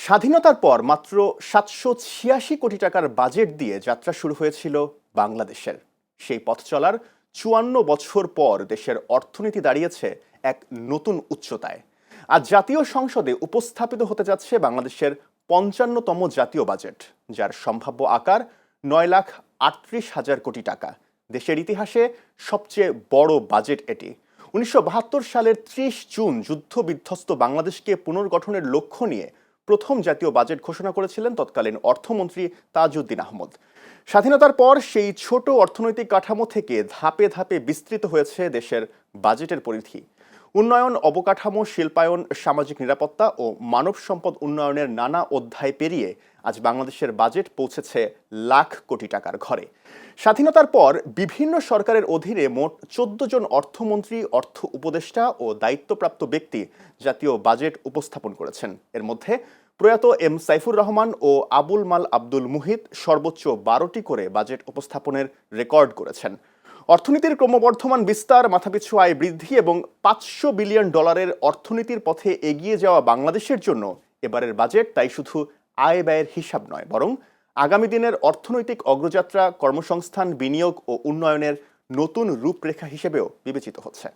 স্বাধীনতার পর মাত্র ৭৮৬ কোটি টাকার বাজেট দিয়ে যাত্রা শুরু হয়েছিল বাংলাদেশের। সেই পথ চলার ৫৪ বছর পর দেশের অর্থনীতি দাঁড়িয়েছে এক নতুন উচ্চতায়। আজ জাতীয় সংসদে উপস্থাপিত হতে যাচ্ছে বাংলাদেশের ৫৫তম জাতীয় বাজেট, যার সম্ভাব্য আকার ৯,৩৮,০০০ কোটি টাকা। দেশের ইতিহাসে সবচেয়ে বড় বাজেট এটি। ১৯৭২ সালের ৩০ জুন যুদ্ধ বিধ্বস্ত বাংলাদেশকে পুনর্গঠনের লক্ষ্য নিয়ে প্রথম জাতীয় বাজেট ঘোষণা করেছিলেন তৎকালীন অর্থমন্ত্রী তাজউদ্দিন আহমদ। স্বাধীনতার পর সেই ছোট অর্থনৈতিক কাঠামো থেকে ধাপে ধাপে বিস্তৃত হয়েছে দেশের বাজেটের পরিধি। উন্নয়ন, অবকাঠামো, শিল্পায়ন, সামাজিক নিরাপত্তা ও মানব সম্পদ উন্নয়নের নানা অধ্যায় পেরিয়ে আজ বাংলাদেশের বাজেট পৌঁছেছে লাখ কোটি টাকার ঘরে। স্বাধীনতার পর বিভিন্ন সরকারের অধীনে মোট ১৪ জন অর্থমন্ত্রী, অর্থ উপদেষ্টা ও দায়িত্বপ্রাপ্ত ব্যক্তি জাতীয় বাজেট উপস্থাপন করেছেন। এর মধ্যে প্রয়াত এম সাইফুর রহমান ও আবুল মাল আব্দুল মুহিত সর্বোচ্চ ১২টি করে বাজেট উপস্থাপনের রেকর্ড করেছেন। অর্থনীতির ক্রমবর্ধমান বিস্তার, মাথাপিছু আয় বৃদ্ধি এবং $৫০০ বিলিয়ন অর্থনীতির পথে এগিয়ে যাওয়া বাংলাদেশের জন্য এবারের বাজেট তাই শুধু আয় ব্যয়ের হিসাব নয়, বরং আগামী দিনের অর্থনৈতিক অগ্রযাত্রা, কর্মসংস্থান, বিনিয়োগ ও উন্নয়নের নতুন রূপরেখা হিসেবেও বিবেচিত হচ্ছে।